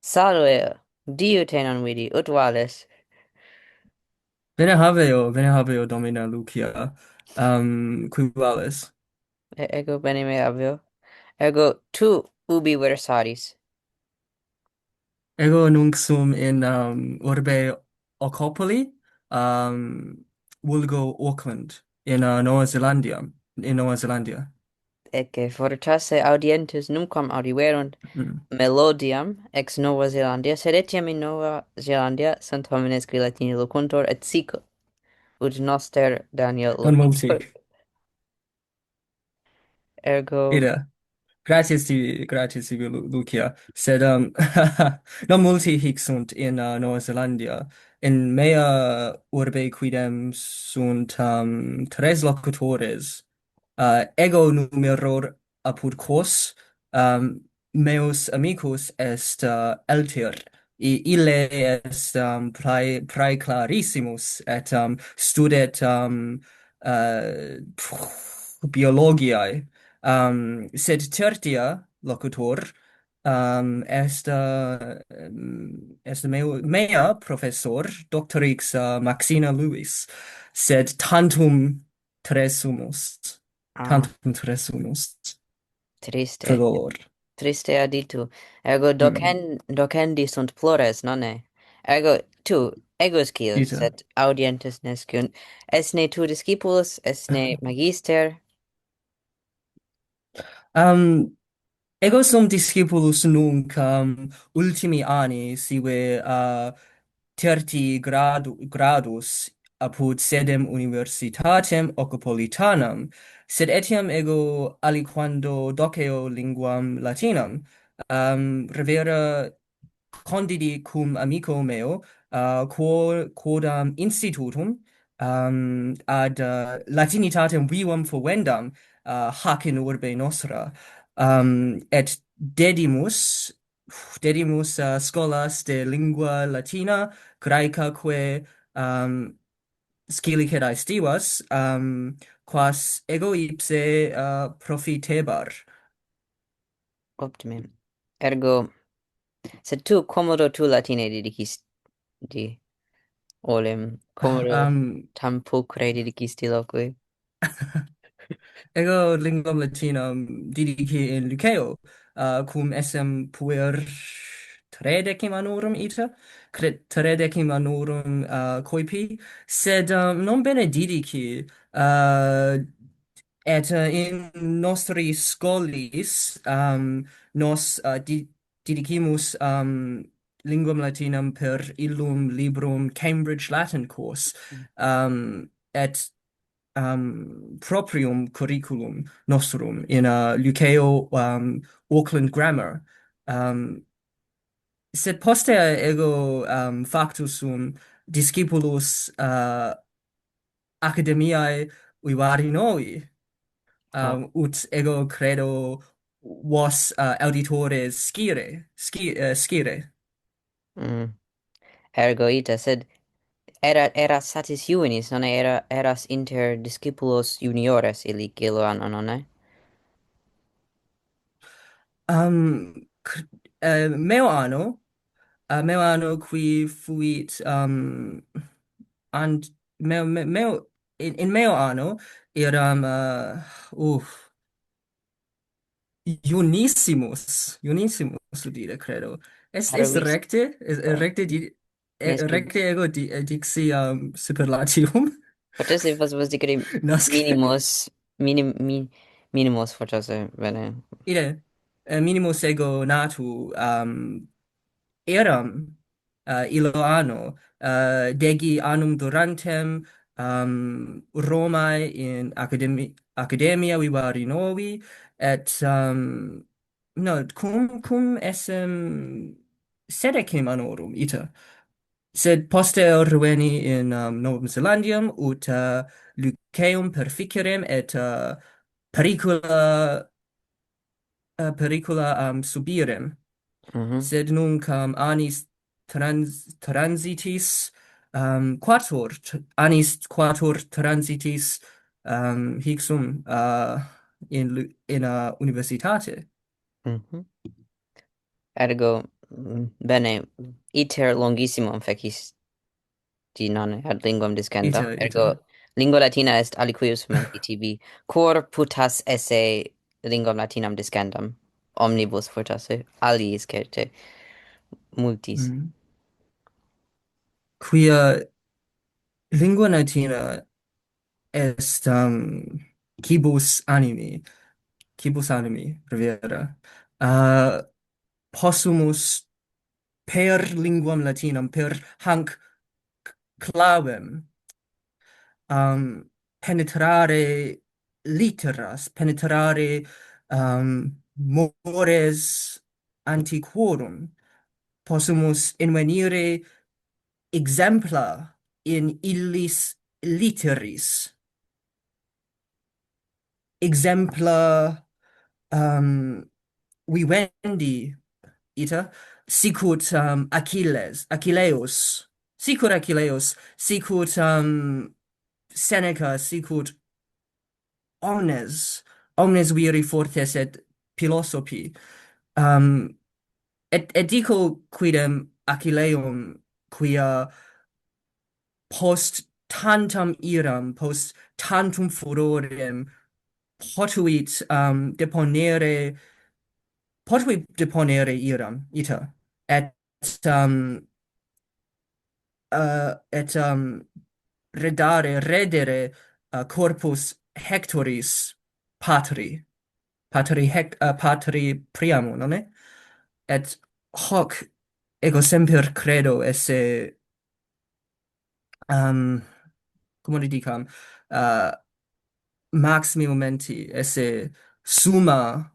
Salve, Dio te non vidi, ut vales? Bene habeo, Domina Lucia. Qui vales? Ego bene me aveo. Ego tu ubi versaris, Ego nunc sum in urbe Occopoli, vulgo Auckland, in Nova Zelandia, in Nova Zelandia. ecce fortasse audientes numquam audiverunt Mm. melodiam ex Nova Zelandia, sed etiam in Nova Zelandia sunt homines qui Latine locuntur, et sic ut noster Daniel Non multi. locuntur. Ergo, Ida. Gratias tibi, Lucia. Sed, non multi hic sunt in Nova Zelandia. In mea urbe quidem sunt tres locutores. Ego numeror apud quos meus amicus est alter. Ille est prae clarissimus et studet biologiae. Sed tertia locutor est mea professor doctorix Maxina Luis, sed tres sumus, ah, tantum tres sumus, pro triste, dolor. triste aditu. Ergo Mm. docendi sunt plures, nonne? Ergo tu, ego scil, Ita. sed audientes nescunt. Esne tu discipulus, esne magister? Um, Ego sum discipulus nunc ultimi anni sive gradus apud sedem universitatem occupolitanam, sed etiam ego aliquando doceo linguam latinam, revera condidi cum amico meo, quodam institutum ad latinitatem vivum fluendam hac in urbe nostra, et dedimus scholas de lingua latina, graeca, que scilicedae stivas, quas ego ipse profitebar. Optimum. Ergo, sed tu, commodo tu latine didicis olem, commodo Um, tam pulchre didicis loqui? Ego linguam latinam didici in liceo, cum essem puer tredecim annorum ita, tredecim annorum coipi, sed non bene didici, et in nostri scholis nos didicimus linguam latinam per illum librum Cambridge Latin course, et proprium curriculum nostrum in Luceo Auckland Grammar. Um, Sed poste ego factus sum discipulus academiae vivari novi, Oh. ut ego credo vos auditores scire. Mm. Ergo ita, sed eras satis juvenis, non eras inter discipulos juniores illi gilo anno, nonne? Meo anno, meo anno qui fuit and meo in meo anno eram unissimus udire credo. Est Parvis, recte, recte nescum. recte ego dixi superlatium. Fortasse vos dicere Nasce minimos, minimos fortasse, bene. ide minimus ego natu eram illo anno degi annum durantem Romae in academia vivari novi et no cum essem sedecim annorum ita, sed poste reveni in Novum Zelandium ut Lyceum perficerem et pericula subirem, Mhm. sed nunc annis transitis quator transitis hic sum in universitate. Mhm. Ergo Bene, iter longissimum fecis non ad linguam discendam, ita. ergo lingua latina est aliquius menti tibi, cor putas esse linguam latinam discendam, omnibus fortasse, aliis certe, multis. Mm. Quia lingua latina est quibus animi, revera. Uh, Possumus per linguam latinam, per hanc clavem, penetrare litteras, penetrare mores antiquorum, possumus invenire exempla in illis litteris, exempla vivendi, ita, sicut Achilleus, sicut Seneca, sicut omnes viri fortes et philosophi. Um, et dico quidem Achilleum, quia post tantam iram, post tantum furorem, potuit deponere iram, ita, et um, redere corpus Hectoris patri, patri priamo, nonne? Et hoc ego semper credo esse, um, cum dicam, maximi momenti esse summa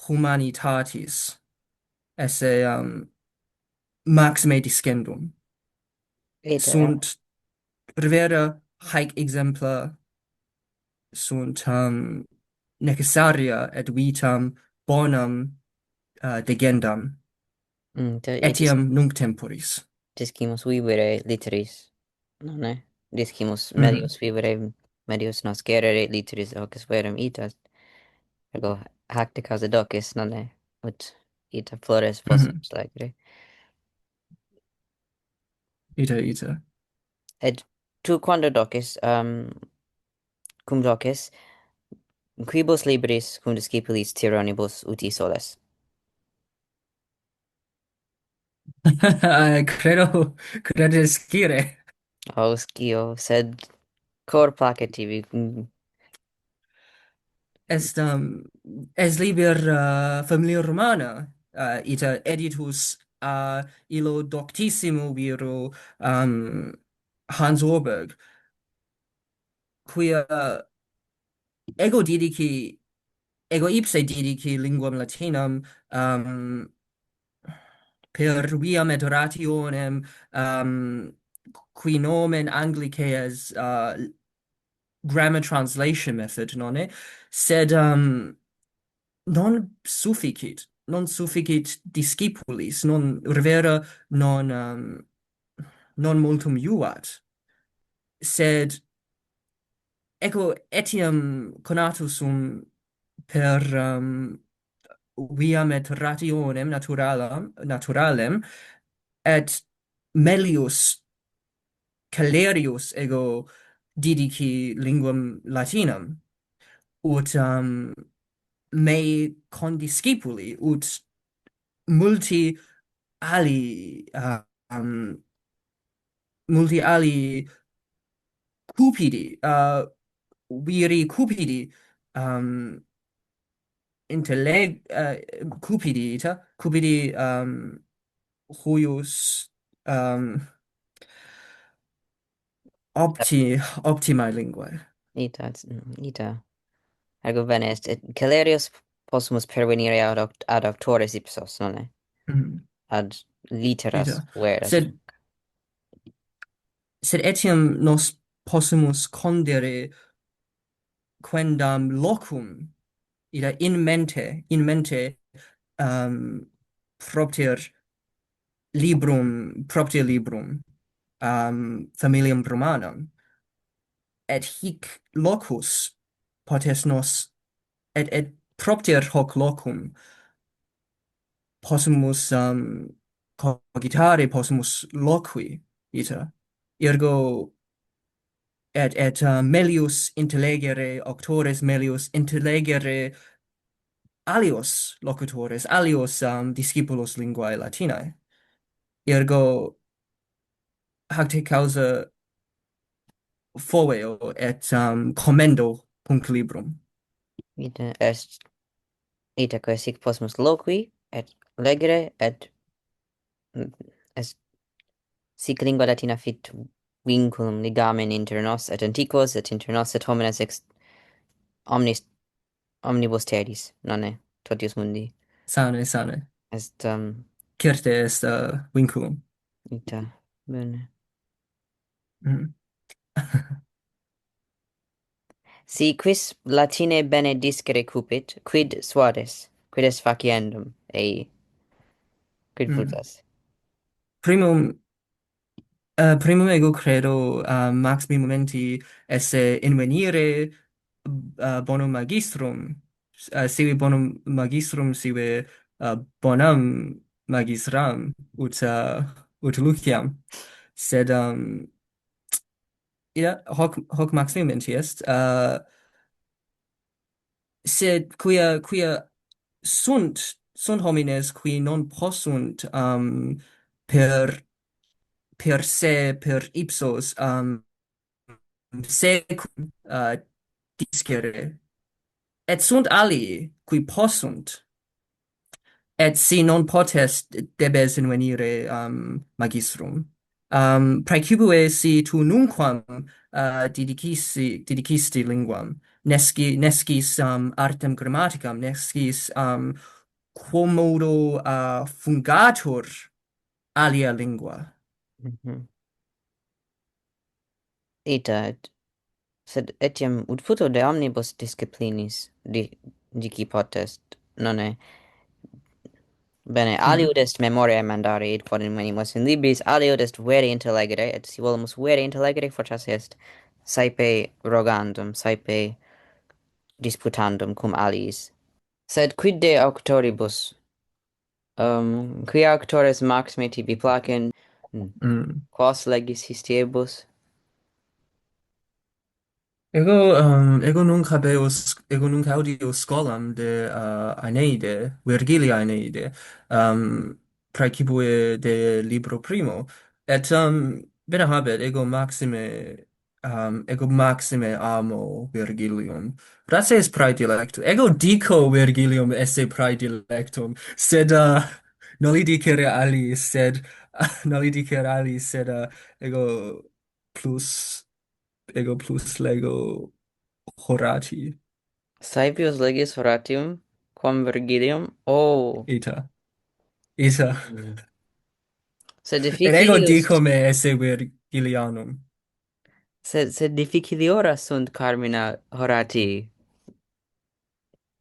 humanitatis, esse maxime discendum. Iter, Sunt revera haec exempla sunt necessaria et vitam bonam degendam itis etiam nunc temporis. discimus vivere litteris, nonne? Discimus Mhm, medios vivere, medios nascere litteris hoc verum itas, ergo hac de causa docis, nonne? Ut ita flores mhm. possumus legere. Ita. Et tu quando docis, cum docis, quibus libris cum discipulis tyranibus uti soles? Credo scire. O scio, sed cor placet tibi. Est liber familia romana, ita editus illo doctissimo viro Hans Orberg, quia ego didici, ego ipse didici linguam latinam per viam et rationem qui nomen Anglicae grammar translation method, nonne? Sed non sufficit discipulis, non revera non multum iuat, sed ecco etiam conatus sum per viam et rationem naturalem et melius Calerius ego didici linguam latinam ut mei condiscipuli ut multi ali multi ali cupidi viri cupidi um cupidi ita cupidi huius um optimae linguae. Ita, ita. Ergo bene est, et Calerius possumus pervenire ad auctores ipsos, nonne? Mhm. Ad litteras Ita. veras. Sed etiam nos possumus condere quendam locum ida in mente propter propter librum familiam Romanam et hic locus potes nos et propter hoc locum possumus cogitare possumus loqui, ita. Ergo et melius intellegere auctores melius intellegere alios locutores, alios discipulos linguae latinae. Ergo hacte causa foveo et commendo punct librum. Ita est ita quae sic possumus loqui et legere et est sic lingua latina fit vinculum ligamen inter nos et antiquos et inter nos et homines ex omnis omnibus terris, nonne totius mundi. Sane, sane. Est Certe est vinculum. ita bene. Mm. Si quis Latine bene discere cupit, quid suades, quid est faciendum, quid Mm. pulsas? Primum primum ego credo maximi momenti esse invenire bonum magistrum sive bonum magistrum sive bonum magistram ut Luciam sed hoc maximi momenti est sed quia sunt homines qui non possunt per se per ipsos secum discere et sunt alii qui possunt et si non potest debes invenire magistrum praecipue si tu nunquam didicisti linguam nescis artem grammaticam nescis quomodo fungatur alia lingua. Mhm. Ita, sed etiam ut puto de omnibus disciplinis dici potest, nonne, bene, aliud Mm. est memoriae mandare id quod invenimus in libris, aliud est vere intellegere, et si volumus vere intellegere, fortasse est saepe rogandum, saepe disputandum cum aliis. Sed quid de auctoribus, quia auctores maxime tibi placen, Mm. quos legis histiebus? Ego nunc audius scholam de Aeneide, Virgilia Aeneide, praecipue de libro primo, et bene habet, ego maxime amo Virgilium. Ratio est praedilectum. Ego dico Virgilium esse praedilectum, sed noli dicere alis, noli dicere alis, sed plus ego plus lego Horati, Saevius legis Horatium, quam Virgilium? Oh! ita, ita. Mm. Sed Et ego difficilius, dico me esse Virgilianum. sed difficiliora sunt carmina Horati,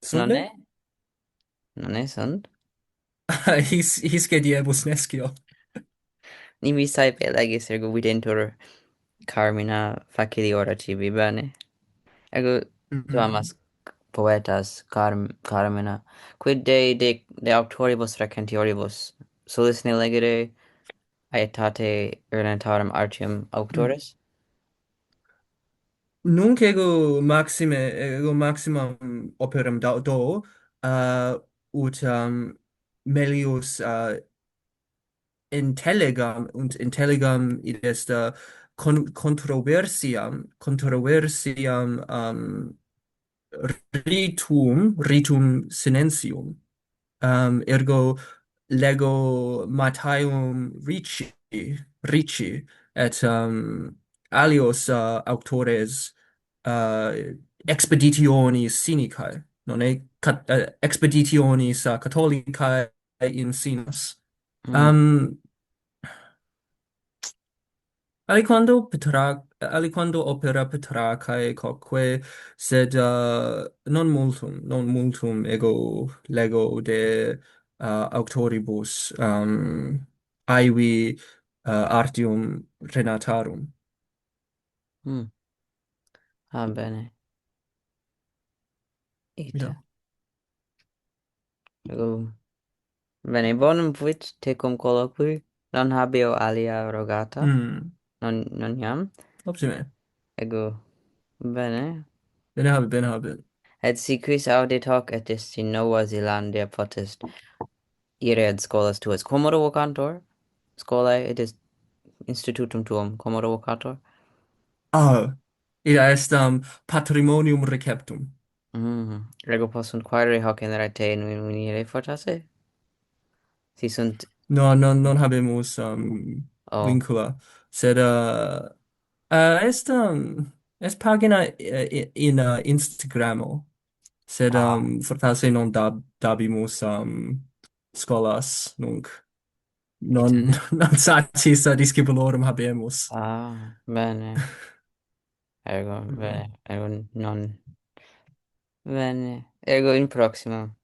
Sunde? nonne? Nonne sunt? Hisce diebus nescio. Nimi saepe legis ergo videntur carmina faciliora tibi, bene. Ergo tu Mm. amas poetas carmina. Quid de auctoribus recentioribus solis ne legere aetate urbanitarum artium Mm. auctores? Nunc ego maximum operam ut melius intelligam und intelligam id est controversiam ritum silentium ergo lego Matthäum Ricci et alios auctores uh, expeditionis sinicae non è expeditionis catholicae in sinus Mm. um, aliquando opera Petrarcae quoque, sed non multum ego lego de auctoribus aevi artium renatarum. Mm. Ah, bene. Ja. Ita. Ergo Bene, bonum fuit tecum colloqui, non habeo alia rogata, Mm, non iam, optime. ego, bene. Bene habet, bene habet. Et si quis audit hoc et est in Nova Zelandia potest ire ad scholas tuas, commodo vocantor? Scholae et est institutum tuum, commodo vocator? Ah, ida est patrimonium receptum. Ego possunt quaere hoc in rete in unire fortasse? Si sunt, Non habemus oh, vincula, sed est est pagina in Instagramo, sed fortasse non dabimus scholas nunc. Non ite? non satis discipulorum habemus. Ah, bene, Mm. ergo non, bene, ergo in proximo.